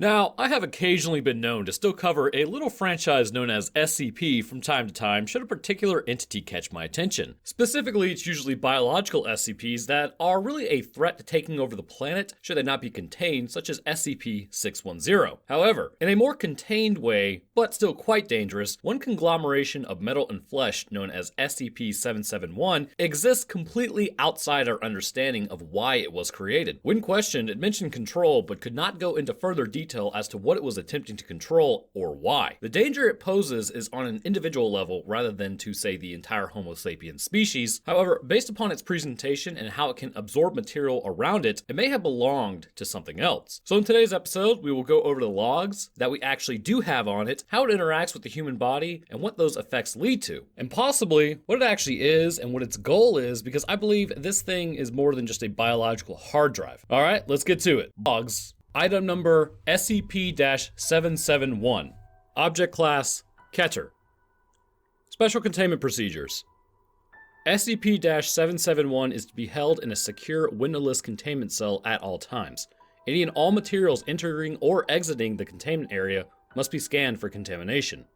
Now, I have occasionally been known to still cover a little franchise known as SCP from time to time should a particular entity catch my attention. Specifically, it's usually biological SCPs that are really a threat to taking over the planet should they not be contained, such as SCP-610. However, in a more contained way, but still quite dangerous, one conglomeration of metal and flesh known as SCP-771 exists completely outside our understanding of why it was created. When questioned, it mentioned control but could not go into further detail as to what it was attempting to control or why. The danger it poses is on an individual level rather than to, say, the entire Homo sapiens species. However, based upon its presentation and how it can absorb material around it, it may have belonged to something else. So in today's episode, we will go over the logs that we actually do have on it, how it interacts with the human body, and what those effects lead to, and possibly what it actually is and what its goal is, because I believe this thing is more than just a biological hard drive. All right, let's get to it. Logs. Item number SCP-771. Object Class Keter. Special Containment Procedures. SCP-771 is to be held in a secure windowless containment cell at all times. Any and all materials entering or exiting the containment area must be scanned for contamination.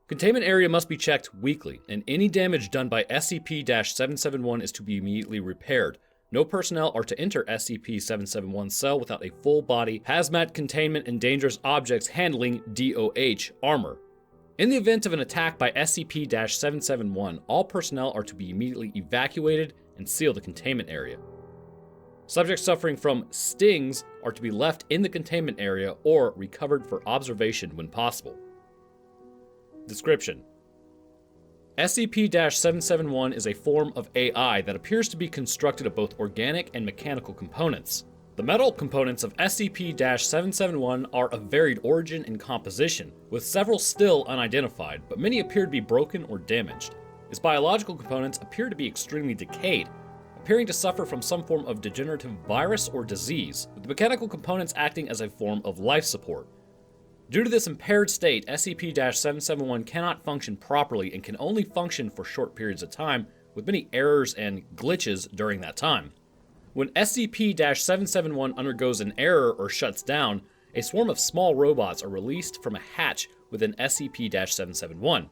Containment area must be checked weekly, and any damage done by SCP-771 is to be immediately repaired. No personnel are to enter SCP-771 cell without a full-body hazmat containment and dangerous objects handling DOH armor. In the event of an attack by SCP-771, all personnel are to be immediately evacuated and seal the containment area. Subjects suffering from stings are to be left in the containment area or recovered for observation when possible. Description: SCP-771 is a form of AI that appears to be constructed of both organic and mechanical components. The metal components of SCP-771 are of varied origin and composition, with several still unidentified, but many appear to be broken or damaged. Its biological components appear to be extremely decayed, appearing to suffer from some form of degenerative virus or disease, with the mechanical components acting as a form of life support. Due to this impaired state, SCP-771 cannot function properly and can only function for short periods of time, with many errors and glitches during that time. When SCP-771 undergoes an error or shuts down, a swarm of small robots are released from a hatch within SCP-771.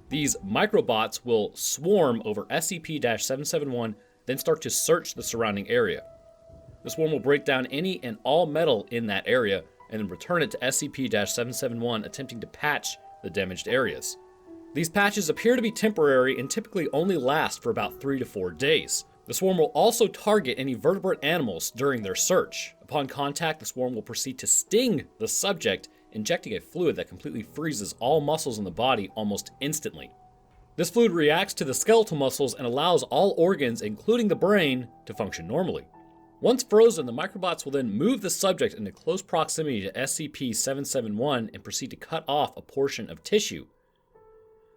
These microbots will swarm over SCP-771, then start to search the surrounding area. The swarm will break down any and all metal in that area, and then return it to SCP-771, attempting to patch the damaged areas. These patches appear to be temporary and typically only last for about 3 to 4 days. The swarm will also target any vertebrate animals during their search. Upon contact, the swarm will proceed to sting the subject, injecting a fluid that completely freezes all muscles in the body almost instantly. This fluid reacts to the skeletal muscles and allows all organs, including the brain, to function normally. Once frozen, the microbots will then move the subject into close proximity to SCP-771 and proceed to cut off a portion of tissue.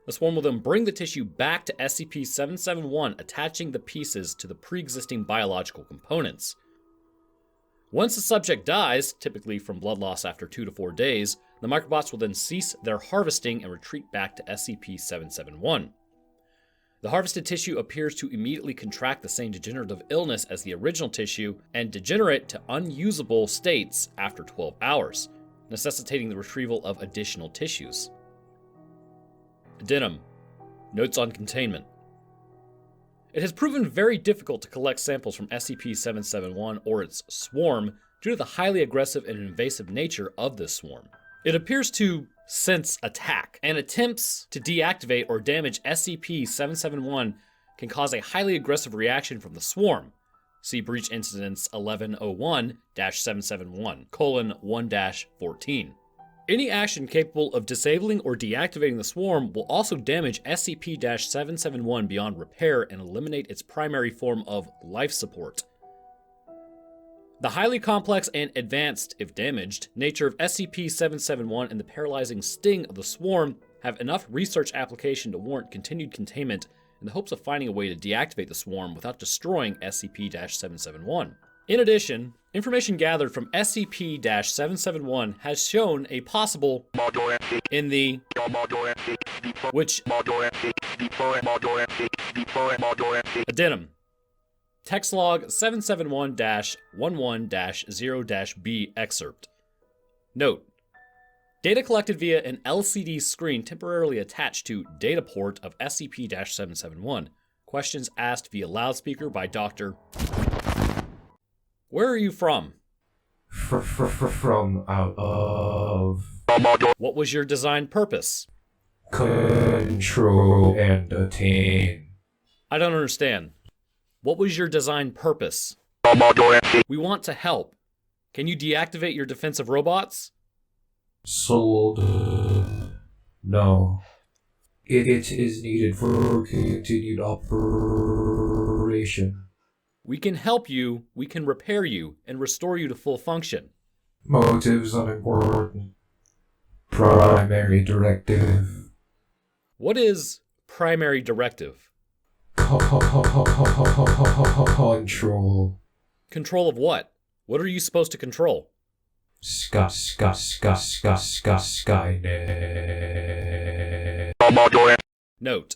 The swarm will then bring the tissue back to SCP-771, attaching the pieces to the pre-existing biological components. Once the subject dies, typically from blood loss after 2 to 4 days, the microbots will then cease their harvesting and retreat back to SCP-771. The harvested tissue appears to immediately contract the same degenerative illness as the original tissue and degenerate to unusable states after 12 hours, necessitating the retrieval of additional tissues. Addendum. Notes on containment. It has proven very difficult to collect samples from SCP-771 or its swarm due to the highly aggressive and invasive nature of this swarm. It appears to sense attack, and attempts to deactivate or damage SCP-771 can cause a highly aggressive reaction from the swarm. See Breach Incidents 1101-771:1-14. Any action capable of disabling or deactivating the swarm will also damage SCP-771 beyond repair and eliminate its primary form of life support. The highly complex and advanced, if damaged, nature of SCP-771 and the paralyzing sting of the swarm have enough research application to warrant continued containment in the hopes of finding a way to deactivate the swarm without destroying SCP-771. In addition, information gathered from SCP-771 has shown a possible in the which addendum. Text log 771-11-0-B excerpt. Note: data collected via an LCD screen temporarily attached to data port of SCP-771. Questions asked via loudspeaker by Dr. Where are you from? From out of. What was your design purpose? Control and attain. I don't understand. What was your design purpose? We want to help. Can you deactivate your defensive robots? Sold. No. It is needed for continued operation. We can help you, we can repair you, and restore you to full function. Motives unimportant. Primary directive. What is primary directive? Control. Control of what? What are you supposed to control? Skynet. Note: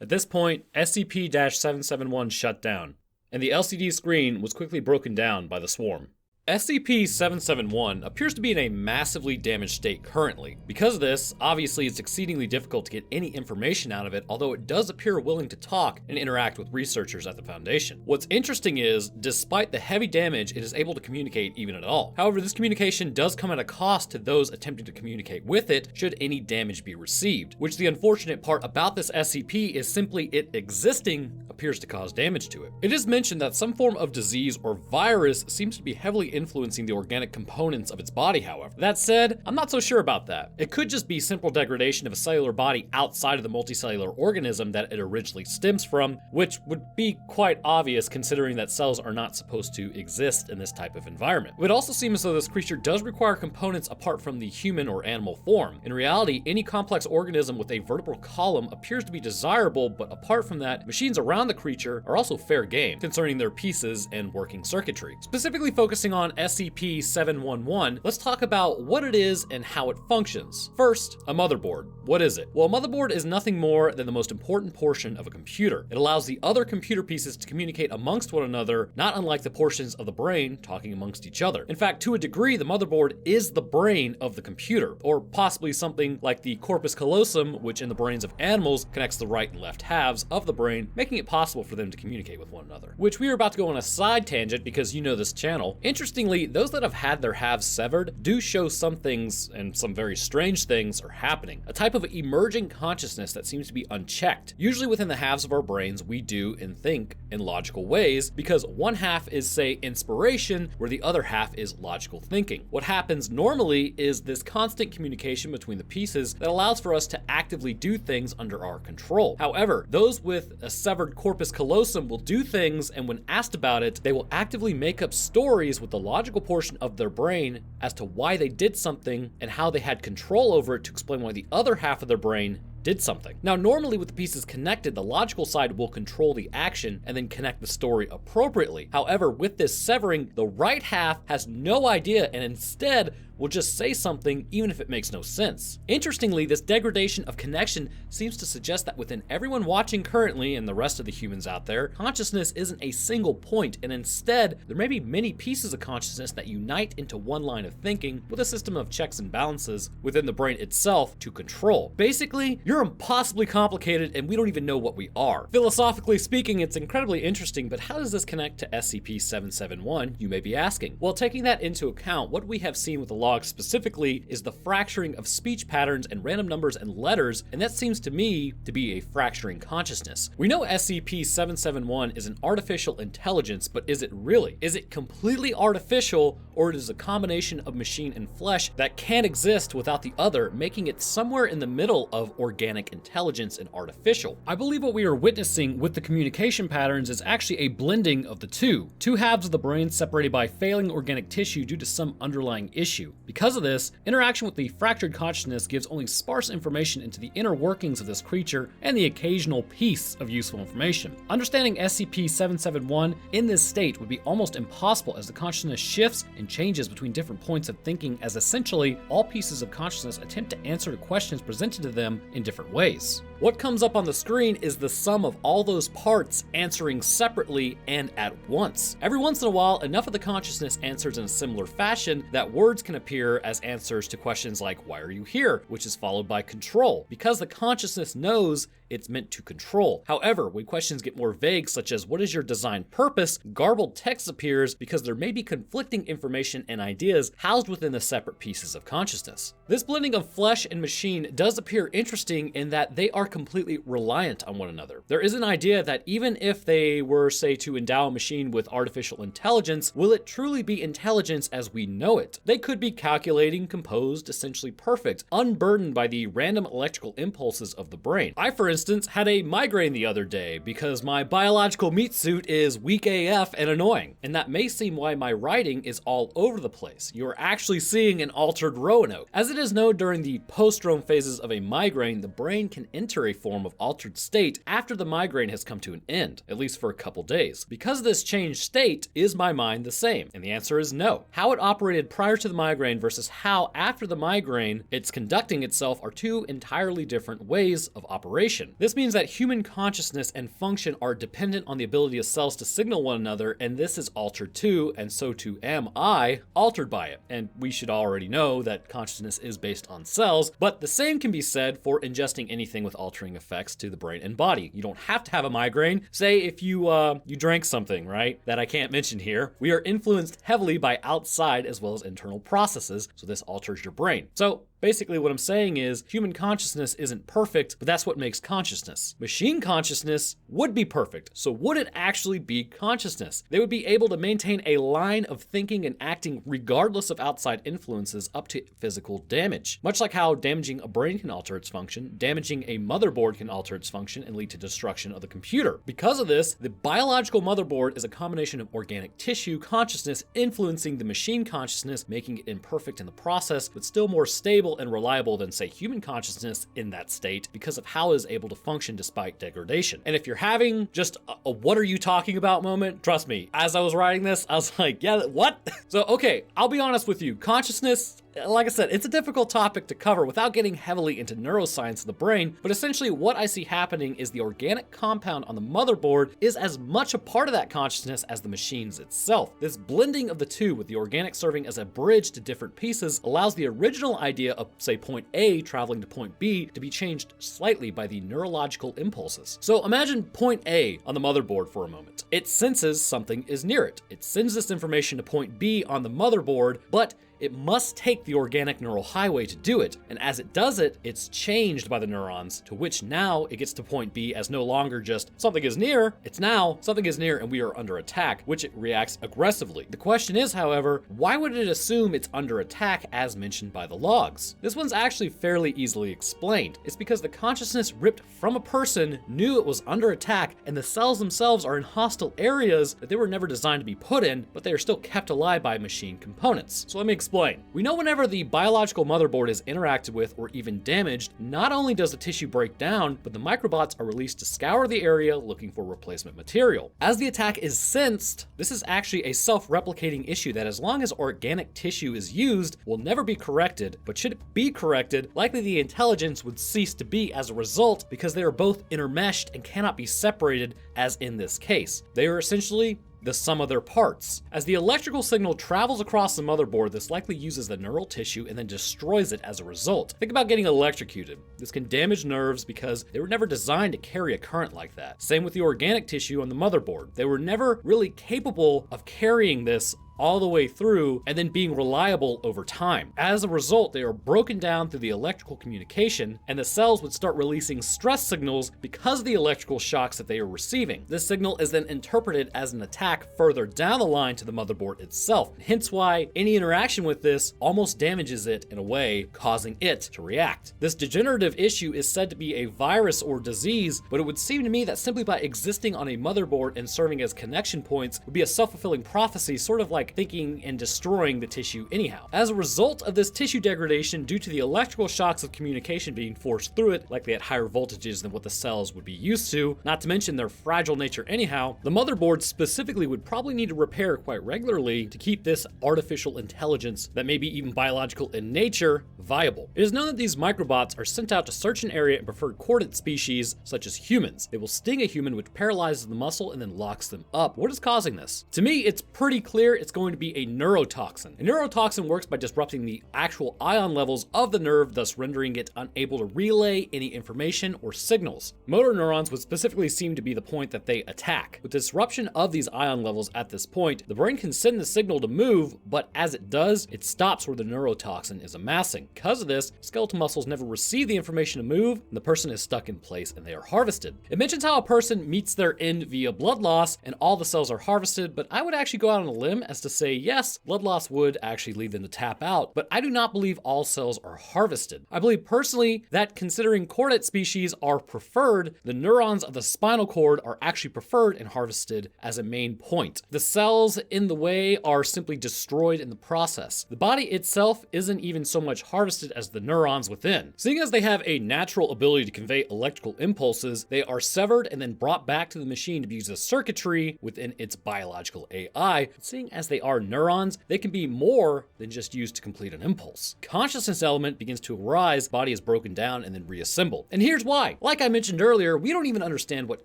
at this point, SCP-771 shut down, and the LCD screen was quickly broken down by the swarm. SCP-771 appears to be in a massively damaged state currently. Because of this, obviously it's exceedingly difficult to get any information out of it, although it does appear willing to talk and interact with researchers at the Foundation. What's interesting is, despite the heavy damage, it is able to communicate even at all. However, this communication does come at a cost to those attempting to communicate with it, should any damage be received, which the unfortunate part about this SCP is simply it existing appears to cause damage to it. It is mentioned that some form of disease or virus seems to be heavily influencing the organic components of its body, however. That said, I'm not so sure about that. It could just be simple degradation of a cellular body outside of the multicellular organism that it originally stems from, which would be quite obvious considering that cells are not supposed to exist in this type of environment. It would also seem as though this creature does require components apart from the human or animal form. In reality, any complex organism with a vertebral column appears to be desirable, but apart from that, machines around the creature are also fair game concerning their pieces and working circuitry. Specifically focusing on SCP-711, let's talk about what it is and how it functions. First, a motherboard. What is it? Well, a motherboard is nothing more than the most important portion of a computer. It allows the other computer pieces to communicate amongst one another, not unlike the portions of the brain talking amongst each other. In fact, to a degree, the motherboard is the brain of the computer, or possibly something like the corpus callosum, which in the brains of animals connects the right and left halves of the brain, making it possible for them to communicate with one another. Which we are about to go on a side tangent because you know this channel. Interestingly, those that have had their halves severed do show some things, and some very strange things are happening. A type of emerging consciousness that seems to be unchecked. Usually within the halves of our brains, we do and think in logical ways, because one half is, say, inspiration, where the other half is logical thinking. What happens normally is this constant communication between the pieces that allows for us to actively do things under our control. However, those with a severed corpus callosum will do things, and when asked about it, they will actively make up stories with the logical portion of their brain as to why they did something and how they had control over it to explain why the other half of their brain did something. Now, normally with the pieces connected, the logical side will control the action and then connect the story appropriately. However, with this severing, the right half has no idea and instead will just say something even if it makes no sense. Interestingly, this degradation of connection seems to suggest that within everyone watching currently and the rest of the humans out there, consciousness isn't a single point, and instead there may be many pieces of consciousness that unite into one line of thinking with a system of checks and balances within the brain itself to control. Basically, you're impossibly complicated and we don't even know what we are. Philosophically speaking, it's incredibly interesting, but how does this connect to SCP-771, you may be asking? Well, taking that into account, what we have seen with the log specifically is the fracturing of speech patterns and random numbers and letters, and that seems to me to be a fracturing consciousness. We know SCP-771 is an artificial intelligence, but is it really? Is it completely artificial, or it is a combination of machine and flesh that can't exist without the other, making it somewhere in the middle of organic intelligence and artificial? I believe what we are witnessing with the communication patterns is actually a blending of the two halves of the brain separated by failing organic tissue due to some underlying issue. Because of this, interaction with the fractured consciousness gives only sparse information into the inner workings of this creature and the occasional piece of useful information. Understanding SCP-771 in this state would be almost impossible, as the consciousness shifts and changes between different points of thinking, as essentially all pieces of consciousness attempt to answer the questions presented to them in different ways. What comes up on the screen is the sum of all those parts answering separately and at once. Every once in a while, enough of the consciousness answers in a similar fashion that words can appear as answers to questions like, why are you here? Which is followed by control, because the consciousness knows it's meant to control. However, when questions get more vague, such as what is your design purpose, garbled text appears because there may be conflicting information and ideas housed within the separate pieces of consciousness. This blending of flesh and machine does appear interesting in that they are completely reliant on one another. There is an idea that even if they were, say, to endow a machine with artificial intelligence, will it truly be intelligence as we know it? They could be calculating, composed, essentially perfect, unburdened by the random electrical impulses of the brain. I, for instance, had a migraine the other day because my biological meat suit is weak AF and annoying. And that may seem why my writing is all over the place. You're actually seeing an altered Roanoke. As it is known during the post-drome phases of a migraine, the brain can enter a form of altered state after the migraine has come to an end, at least for a couple days. Because of this changed state, is my mind the same? And the answer is no. How it operated prior to the migraine versus how after the migraine it's conducting itself are two entirely different ways of operation. This means that human consciousness and function are dependent on the ability of cells to signal one another, and this is altered too, and so too am I, altered by it. And we should already know that consciousness is based on cells, but the same can be said for ingesting anything with altering effects to the brain and body. You don't have to have a migraine. Say if you drank something, right, that I can't mention here. We are influenced heavily by outside as well as internal processes, so this alters your brain. So basically what I'm saying is human consciousness isn't perfect, but that's what makes consciousness. Machine consciousness would be perfect. So would it actually be consciousness? They would be able to maintain a line of thinking and acting regardless of outside influences up to physical damage. Much like how damaging a brain can alter its function, damaging a motherboard can alter its function and lead to destruction of the computer. Because of this, the biological motherboard is a combination of organic tissue consciousness influencing the machine consciousness, making it imperfect in the process, but still more stable and reliable than, say, human consciousness in that state because of how it is able to function despite degradation. And if you're having just a what are you talking about moment, trust me, as I was writing this, I was like, yeah, what? So, okay, I'll be honest with you. Consciousness, like I said, it's a difficult topic to cover without getting heavily into neuroscience of the brain, but essentially what I see happening is the organic compound on the motherboard is as much a part of that consciousness as the machines itself. This blending of the two, with the organic serving as a bridge to different pieces, allows the original idea of, say, point A traveling to point B to be changed slightly by the neurological impulses. So imagine point A on the motherboard for a moment. It senses something is near it. It sends this information to point B on the motherboard, but it must take the organic neural highway to do it, and as it does it, it's changed by the neurons, to which now it gets to point B as no longer just something is near, it's now something is near and we are under attack, which it reacts aggressively. The question is, however, why would it assume it's under attack as mentioned by the logs? This one's actually fairly easily explained. It's because the consciousness ripped from a person knew it was under attack, and the cells themselves are in hostile areas that they were never designed to be put in, but they are still kept alive by machine components. So let me explain. We know whenever the biological motherboard is interacted with or even damaged, not only does the tissue break down, but the microbots are released to scour the area looking for replacement material. As the attack is sensed, this is actually a self-replicating issue that as long as organic tissue is used, will never be corrected, but should it be corrected, likely the intelligence would cease to be as a result because they are both intermeshed and cannot be separated as in this case. They are essentially the sum of their parts. As the electrical signal travels across the motherboard, this likely uses the neural tissue and then destroys it as a result. Think about getting electrocuted. This can damage nerves because they were never designed to carry a current like that. Same with the organic tissue on the motherboard. They were never really capable of carrying this all the way through and then being reliable over time. As a result, they are broken down through the electrical communication, and the cells would start releasing stress signals because of the electrical shocks that they are receiving. This signal is then interpreted as an attack further down the line to the motherboard itself, hence why any interaction with this almost damages it in a way, causing it to react. This degenerative issue is said to be a virus or disease, but it would seem to me that simply by existing on a motherboard and serving as connection points would be a self-fulfilling prophecy, sort of like like thinking and destroying the tissue anyhow. As a result of this tissue degradation due to the electrical shocks of communication being forced through it, likely at higher voltages than what the cells would be used to, not to mention their fragile nature anyhow, the motherboard specifically would probably need to repair quite regularly to keep this artificial intelligence that may be even biological in nature viable. It is known that these microbots are sent out to search an area and preferred coordinate species such as humans. They will sting a human, which paralyzes the muscle and then locks them up. What is causing this? To me, it's pretty clear it's going to be a neurotoxin. A neurotoxin works by disrupting the actual ion levels of the nerve, thus rendering it unable to relay any information or signals. Motor neurons would specifically seem to be the point that they attack. With disruption of these ion levels at this point, the brain can send the signal to move, but as it does, it stops where the neurotoxin is amassing. Because of this, skeletal muscles never receive the information to move, and the person is stuck in place and they are harvested. It mentions how a person meets their end via blood loss and all the cells are harvested, but I would actually go out on a limb as to say yes, blood loss would actually lead them to tap out, but I do not believe all cells are harvested. I believe personally that considering coordinate species are preferred, the neurons of the spinal cord are actually preferred and harvested as a main point. The cells in the way are simply destroyed in the process. The body itself isn't even so much harvested as the neurons within. Seeing as they have a natural ability to convey electrical impulses, they are severed and then brought back to the machine to be used as circuitry within its biological AI. Seeing as they are neurons, they can be more than just used to complete an impulse. Consciousness element begins to arise, body is broken down and then reassembled. And here's why. Like I mentioned earlier, we don't even understand what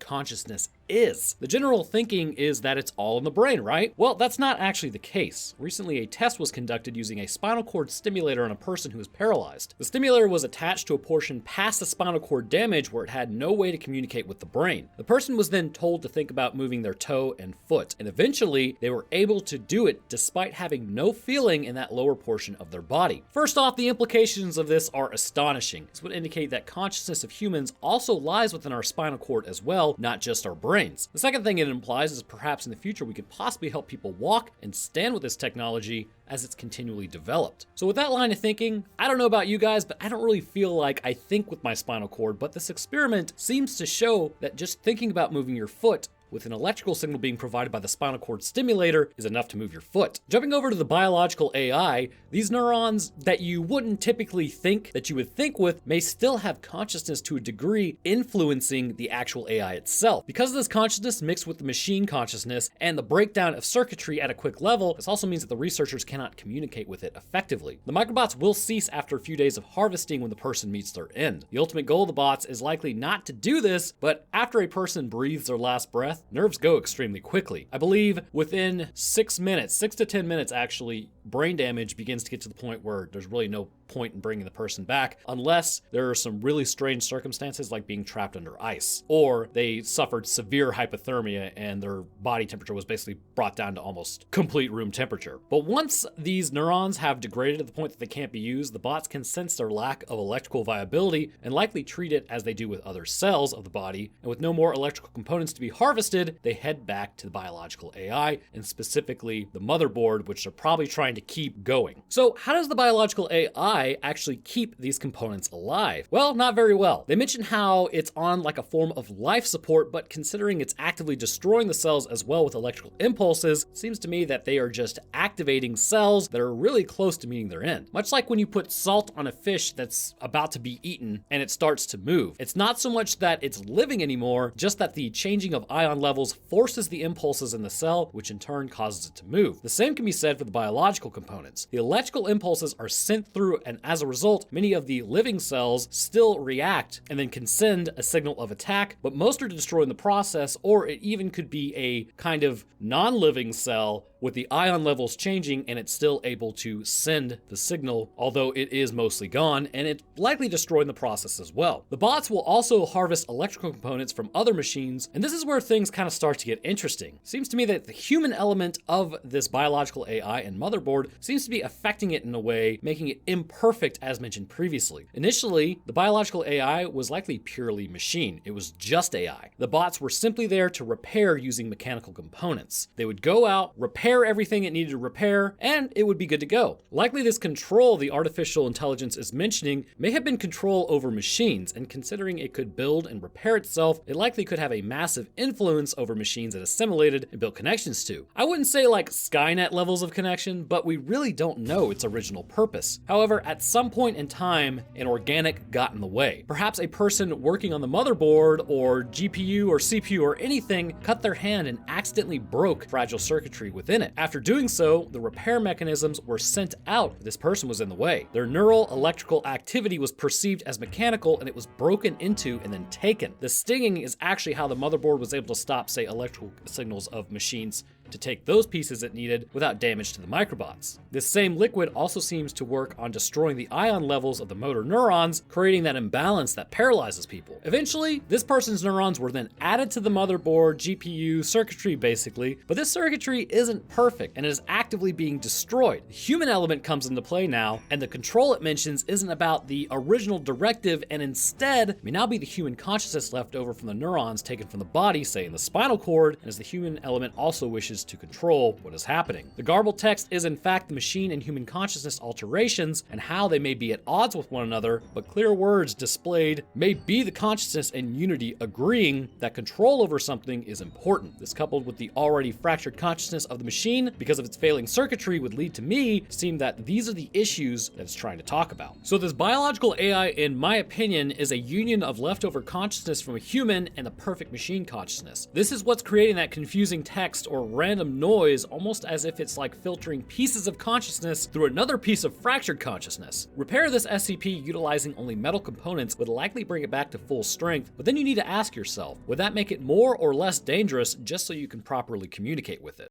consciousness is. The general thinking is that it's all in the brain, right? Well, that's not actually the case. Recently, a test was conducted using a spinal cord stimulator on a person who was paralyzed. The stimulator was attached to a portion past the spinal cord damage where it had no way to communicate with the brain. The person was then told to think about moving their toe and foot, and eventually they were able to do it despite having no feeling in that lower portion of their body. First off, the implications of this are astonishing. This would indicate that consciousness of humans also lies within our spinal cord as well, not just our brains. The second thing it implies is perhaps in the future we could possibly help people walk and stand with this technology as it's continually developed. So with that line of thinking, I don't know about you guys, but I don't really feel like I think with my spinal cord, but this experiment seems to show that just thinking about moving your foot with an electrical signal being provided by the spinal cord stimulator is enough to move your foot. Jumping over to the biological AI, these neurons that you wouldn't typically think that you would think with may still have consciousness to a degree, influencing the actual AI itself. Because of this consciousness mixed with the machine consciousness and the breakdown of circuitry at a quick level, this also means that the researchers cannot communicate with it effectively. The microbots will cease after a few days of harvesting when the person meets their end. The ultimate goal of the bots is likely not to do this, but after a person breathes their last breath, nerves go extremely quickly. I believe within 6 minutes, 6 to 10 minutes actually, brain damage begins to get to the point where there's really no point in bringing the person back unless there are some really strange circumstances like being trapped under ice, or they suffered severe hypothermia and their body temperature was basically brought down to almost complete room temperature. But once these neurons have degraded to the point that they can't be used, the bots can sense their lack of electrical viability and likely treat it as they do with other cells of the body, and with no more electrical components to be harvested, they head back to the biological AI, and specifically the motherboard, which they're probably trying to keep going. So how does the biological AI actually keep these components alive? Well, not very well. They mention how it's on like a form of life support, but considering it's actively destroying the cells as well with electrical impulses, it seems to me that they are just activating cells that are really close to meeting their end. Much like when you put salt on a fish that's about to be eaten and it starts to move. It's not so much that it's living anymore, just that the changing of ion levels forces the impulses in the cell, which in turn causes it to move. The same can be said for the biological components. The electrical impulses are sent through, and as a result, many of the living cells still react and then can send a signal of attack, but most are destroyed in the process, or it even could be a kind of non-living cell with the ion levels changing and it's still able to send the signal, although it is mostly gone, and it likely destroyed in the process as well. The bots will also harvest electrical components from other machines, and this is where things kind of start to get interesting. Seems to me that the human element of this biological AI and motherboard seems to be affecting it in a way, making it imperfect as mentioned previously. Initially, the biological AI was likely purely machine. It was just AI. The bots were simply there to repair using mechanical components. They would go out, repair repair everything it needed to repair, and it would be good to go. Likely this control the artificial intelligence is mentioning may have been control over machines, and considering it could build and repair itself, it likely could have a massive influence over machines it assimilated and built connections to. I wouldn't say like Skynet levels of connection, but we really don't know its original purpose. However, at some point in time, an organic got in the way. Perhaps a person working on the motherboard or GPU or CPU or anything cut their hand and accidentally broke fragile circuitry within it. After doing so, the repair mechanisms were sent out. This person was in the way. Their neural electrical activity was perceived as mechanical, and it was broken into and then taken. The stinging is actually how the motherboard was able to stop, say, electrical signals of machines to take those pieces it needed without damage to the microbots. This same liquid also seems to work on destroying the ion levels of the motor neurons, creating that imbalance that paralyzes people. Eventually, this person's neurons were then added to the motherboard, GPU, circuitry basically, but this circuitry isn't perfect and is actively being destroyed. The human element comes into play now, and the control it mentions isn't about the original directive, and instead may now be the human consciousness left over from the neurons taken from the body, say in the spinal cord, and as the human element also wishes to control what is happening. The garbled text is in fact the machine and human consciousness alterations and how they may be at odds with one another, but clear words displayed may be the consciousness and unity agreeing that control over something is important. This, coupled with the already fractured consciousness of the machine because of its failing circuitry, would lead to me seem that these are the issues that it's trying to talk about. So this biological AI, in my opinion, is a union of leftover consciousness from a human and the perfect machine consciousness. This is what's creating that confusing text or random noise, almost as if it's like filtering pieces of consciousness through another piece of fractured consciousness. Repair this SCP utilizing only metal components would likely bring it back to full strength, but then you need to ask yourself, would that make it more or less dangerous just so you can properly communicate with it?